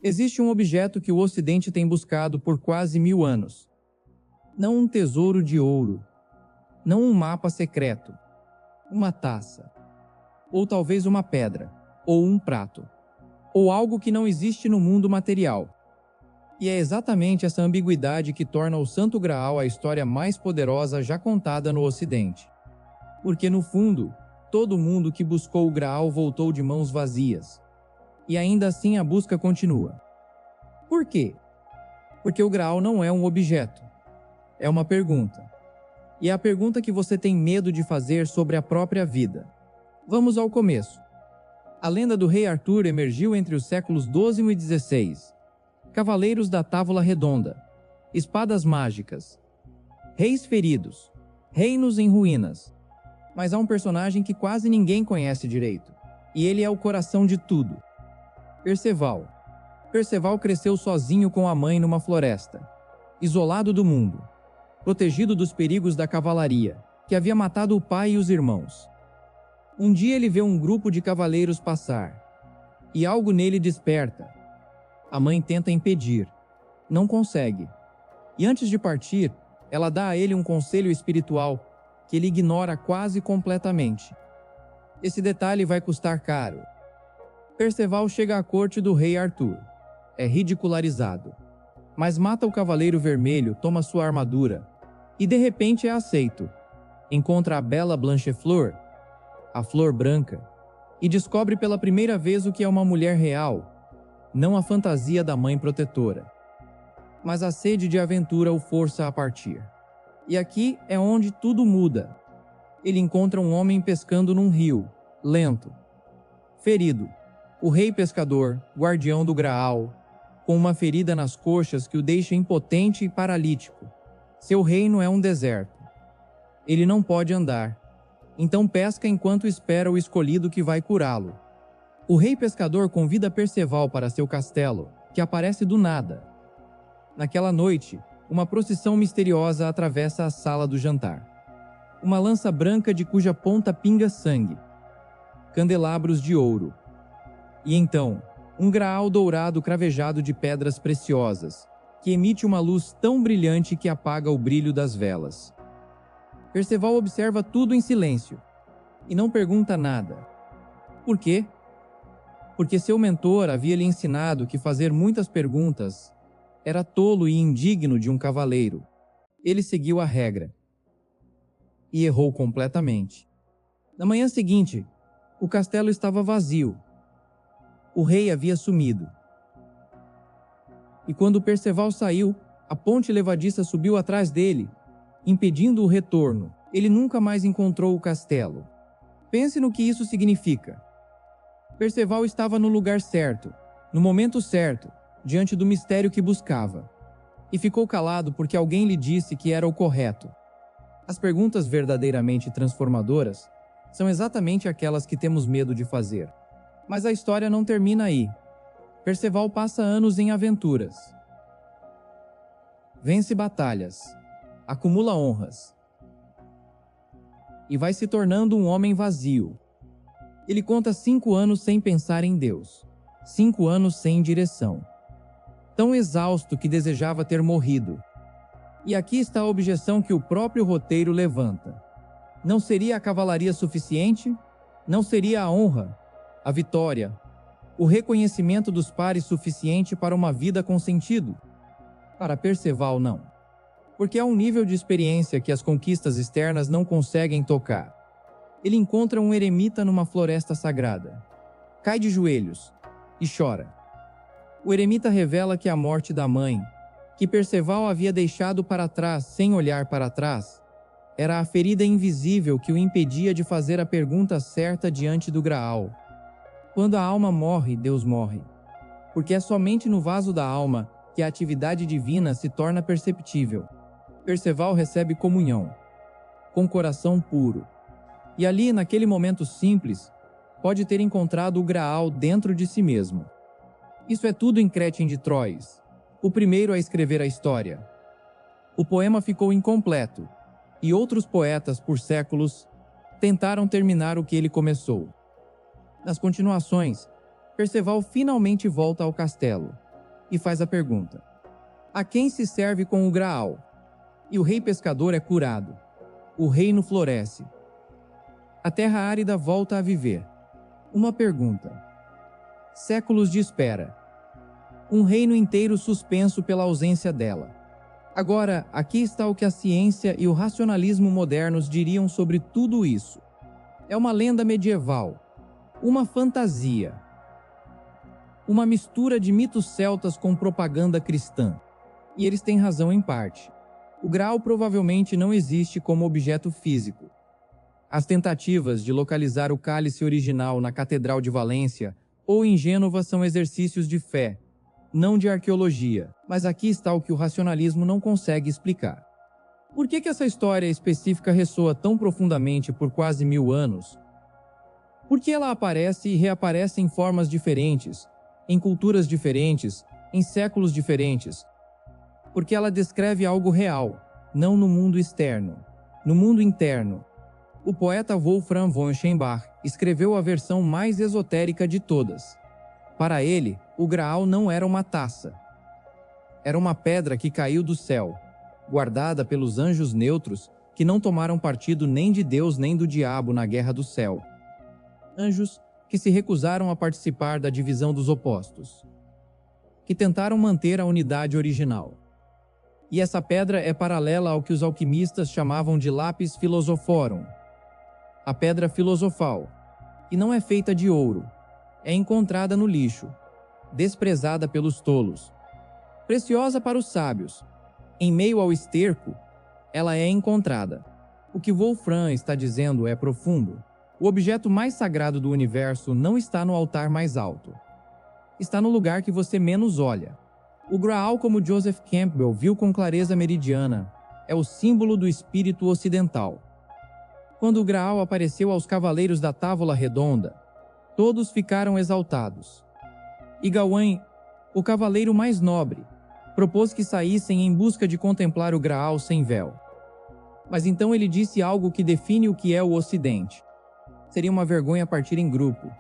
Existe um objeto que o Ocidente tem buscado por quase 1000 anos. Não um tesouro de ouro, não um mapa secreto, uma taça, ou talvez uma pedra, ou um prato, ou algo que não existe no mundo material. E é exatamente essa ambiguidade que torna o Santo Graal a história mais poderosa já contada no Ocidente. Porque, no fundo, todo mundo que buscou o Graal voltou de mãos vazias. E ainda assim a busca continua. Por quê? Porque o Graal não é um objeto. É uma pergunta. E é a pergunta que você tem medo de fazer sobre a própria vida. Vamos ao começo. A lenda do Rei Arthur emergiu entre os séculos XII e XVI. Cavaleiros da Távola Redonda, espadas mágicas, reis feridos, reinos em ruínas. Mas há um personagem que quase ninguém conhece direito, e ele é o coração de tudo. Perceval. Perceval cresceu sozinho com a mãe numa floresta, isolado do mundo, protegido dos perigos da cavalaria, que havia matado o pai e os irmãos. Um dia ele vê um grupo de cavaleiros passar, e algo nele desperta. A mãe tenta impedir. Não consegue. E antes de partir, ela dá a ele um conselho espiritual que ele ignora quase completamente. Esse detalhe vai custar caro. Perceval chega à corte do rei Arthur. É ridicularizado. Mas mata o Cavaleiro Vermelho, toma sua armadura. E de repente é aceito. Encontra a bela Blanchefleur, a flor branca, e descobre pela primeira vez o que é uma mulher real, não a fantasia da mãe protetora. Mas a sede de aventura o força a partir. E aqui é onde tudo muda. Ele encontra um homem pescando num rio, lento, ferido. O rei pescador, guardião do Graal, com uma ferida nas coxas que o deixa impotente e paralítico. Seu reino é um deserto. Ele não pode andar. Então pesca enquanto espera o escolhido que vai curá-lo. O rei pescador convida Perceval para seu castelo, que aparece do nada. Naquela noite, uma procissão misteriosa atravessa a sala do jantar. Uma lança branca de cuja ponta pinga sangue. Candelabros de ouro. E então, um graal dourado cravejado de pedras preciosas, que emite uma luz tão brilhante que apaga o brilho das velas. Perceval observa tudo em silêncio, e não pergunta nada. Por quê? Porque seu mentor havia lhe ensinado que fazer muitas perguntas era tolo e indigno de um cavaleiro. Ele seguiu a regra. E errou completamente. Na manhã seguinte, o castelo estava vazio. O rei havia sumido. E quando Perceval saiu, a ponte levadiça subiu atrás dele, impedindo o retorno. Ele nunca mais encontrou o castelo. Pense no que isso significa. Perceval estava no lugar certo, no momento certo, diante do mistério que buscava. E ficou calado porque alguém lhe disse que era o correto. As perguntas verdadeiramente transformadoras são exatamente aquelas que temos medo de fazer. Mas a história não termina aí. Perceval passa anos em aventuras. Vence batalhas, acumula honras. E vai se tornando um homem vazio. Ele conta 5 anos sem pensar em Deus. 5 anos sem direção. Tão exausto que desejava ter morrido. E aqui está a objeção que o próprio roteiro levanta. Não seria a cavalaria suficiente? Não seria a honra, a vitória, o reconhecimento dos pares suficiente para uma vida com sentido? Para Perceval, não. Porque há um nível de experiência que as conquistas externas não conseguem tocar. Ele encontra um eremita numa floresta sagrada. Cai de joelhos e chora. O eremita revela que a morte da mãe, que Perceval havia deixado para trás sem olhar para trás, era a ferida invisível que o impedia de fazer a pergunta certa diante do Graal. Quando a alma morre, Deus morre. Porque é somente no vaso da alma que a atividade divina se torna perceptível. Perceval recebe comunhão, com coração puro. E ali, naquele momento simples, pode ter encontrado o Graal dentro de si mesmo. Isso é tudo em Chrétien de Troyes, o primeiro a escrever a história. O poema ficou incompleto, e outros poetas, por séculos, tentaram terminar o que ele começou. Nas continuações, Perceval finalmente volta ao castelo, e faz a pergunta: a quem se serve com o Graal? E o rei pescador é curado. O reino floresce. A terra árida volta a viver. Uma pergunta. Séculos de espera. Um reino inteiro suspenso pela ausência dela. Agora, aqui está o que a ciência e o racionalismo modernos diriam sobre tudo isso. É uma lenda medieval, uma fantasia, uma mistura de mitos celtas com propaganda cristã. E eles têm razão em parte. O Graal provavelmente não existe como objeto físico. As tentativas de localizar o cálice original na Catedral de Valência ou em Gênova são exercícios de fé, não de arqueologia. Mas aqui está o que o racionalismo não consegue explicar. Por que essa história específica ressoa tão profundamente por quase 1000 anos? Por que ela aparece e reaparece em formas diferentes, em culturas diferentes, em séculos diferentes? Porque ela descreve algo real, não no mundo externo, no mundo interno. O poeta Wolfram von Schönbach escreveu a versão mais esotérica de todas. Para ele, o Graal não era uma taça. Era uma pedra que caiu do céu, guardada pelos anjos neutros que não tomaram partido nem de Deus nem do diabo na guerra do céu. Anjos que se recusaram a participar da divisão dos opostos, que tentaram manter a unidade original. E essa pedra é paralela ao que os alquimistas chamavam de lapis philosophorum, a pedra filosofal, e não é feita de ouro. É encontrada no lixo, desprezada pelos tolos, preciosa para os sábios. Em meio ao esterco, ela é encontrada. O que Wolfram está dizendo é profundo. O objeto mais sagrado do universo não está no altar mais alto. Está no lugar que você menos olha. O Graal, como Joseph Campbell viu com clareza meridiana, é o símbolo do espírito ocidental. Quando o Graal apareceu aos cavaleiros da Távola Redonda, todos ficaram exaltados. E Gawain, o cavaleiro mais nobre, propôs que saíssem em busca de contemplar o Graal sem véu. Mas então ele disse algo que define o que é o Ocidente. Seria uma vergonha partir em grupo.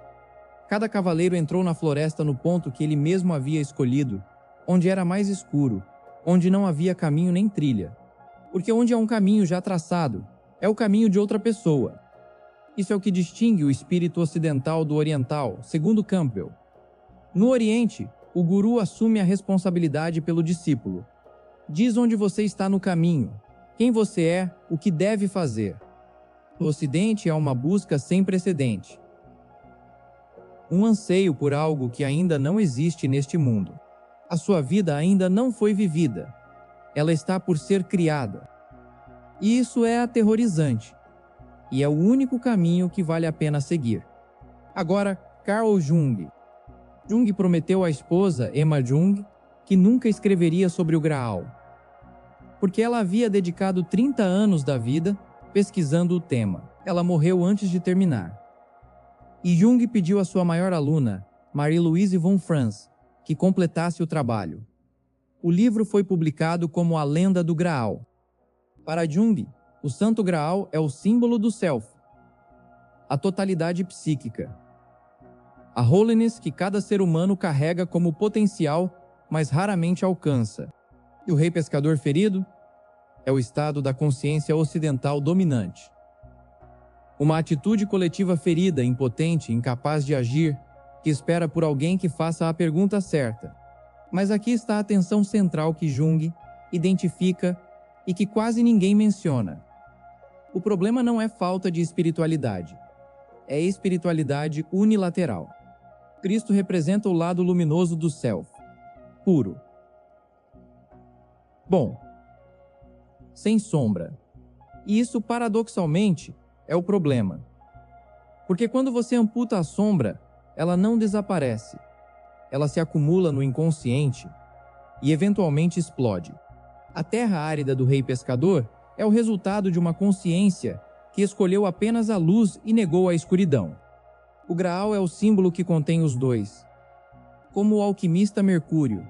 Cada cavaleiro entrou na floresta no ponto que ele mesmo havia escolhido, onde era mais escuro, onde não havia caminho nem trilha. Porque onde há um caminho já traçado, é o caminho de outra pessoa. Isso é o que distingue o espírito ocidental do oriental, segundo Campbell. No Oriente, o guru assume a responsabilidade pelo discípulo. Diz onde você está no caminho, quem você é, o que deve fazer. No Ocidente é uma busca sem precedente. Um anseio por algo que ainda não existe neste mundo. A sua vida ainda não foi vivida. Ela está por ser criada. E isso é aterrorizante. E é o único caminho que vale a pena seguir. Agora, Carl Jung. Jung prometeu à esposa, Emma Jung, que nunca escreveria sobre o Graal, porque ela havia dedicado 30 anos da vida pesquisando o tema. Ela morreu antes de terminar. E Jung pediu à sua maior aluna, Marie-Louise von Franz, que completasse o trabalho. O livro foi publicado como A Lenda do Graal. Para Jung, o Santo Graal é o símbolo do Self, a totalidade psíquica, a holiness que cada ser humano carrega como potencial, mas raramente alcança. E o rei pescador ferido é o estado da consciência ocidental dominante. Uma atitude coletiva ferida, impotente, incapaz de agir, que espera por alguém que faça a pergunta certa. Mas aqui está a tensão central que Jung identifica e que quase ninguém menciona. O problema não é falta de espiritualidade. É espiritualidade unilateral. Cristo representa o lado luminoso do Self, puro. Bom, sem sombra. E isso, paradoxalmente, é o problema. Porque quando você amputa a sombra, ela não desaparece. Ela se acumula no inconsciente e eventualmente explode. A terra árida do rei pescador é o resultado de uma consciência que escolheu apenas a luz e negou a escuridão. O Graal é o símbolo que contém os dois. Como o alquimista Mercúrio,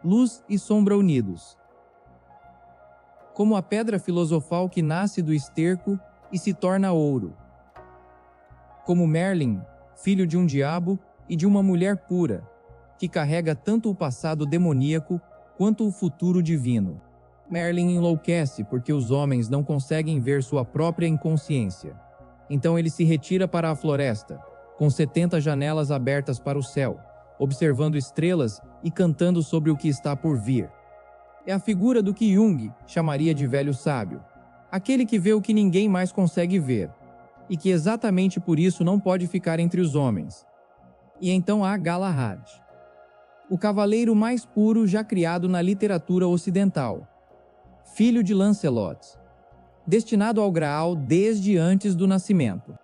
luz e sombra unidos. Como a pedra filosofal que nasce do esterco e se torna ouro. Como Merlin, filho de um diabo e de uma mulher pura, que carrega tanto o passado demoníaco quanto o futuro divino. Merlin enlouquece porque os homens não conseguem ver sua própria inconsciência. Então ele se retira para a floresta, com 70 janelas abertas para o céu, observando estrelas e cantando sobre o que está por vir. É a figura do que Jung chamaria de velho sábio, aquele que vê o que ninguém mais consegue ver, e que exatamente por isso não pode ficar entre os homens. E então há Galahad, o cavaleiro mais puro já criado na literatura ocidental, filho de Lancelot, destinado ao Graal desde antes do nascimento.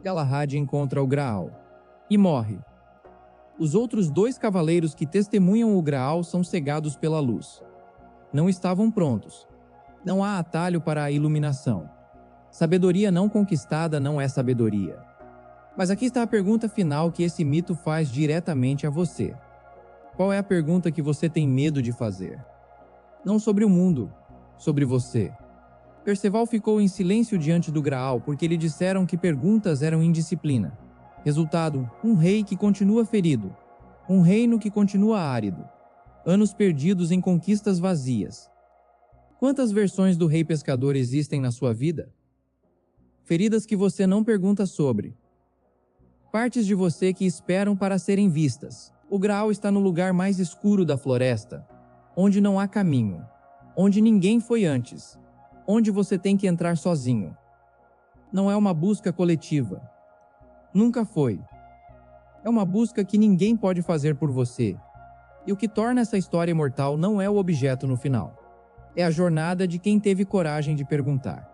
Galahad encontra o Graal e morre. Os outros 2 cavaleiros que testemunham o Graal são cegados pela luz. Não estavam prontos. Não há atalho para a iluminação. Sabedoria não conquistada não é sabedoria. Mas aqui está a pergunta final que esse mito faz diretamente a você. Qual é a pergunta que você tem medo de fazer? Não sobre o mundo, sobre você. Perceval ficou em silêncio diante do Graal porque lhe disseram que perguntas eram indisciplina. Resultado, um rei que continua ferido, um reino que continua árido, anos perdidos em conquistas vazias. Quantas versões do Rei Pescador existem na sua vida? Feridas que você não pergunta sobre. Partes de você que esperam para serem vistas. O Graal está no lugar mais escuro da floresta, onde não há caminho, onde ninguém foi antes, onde você tem que entrar sozinho. Não é uma busca coletiva. Nunca foi. É uma busca que ninguém pode fazer por você. E o que torna essa história imortal não é o objeto no final. É a jornada de quem teve coragem de perguntar.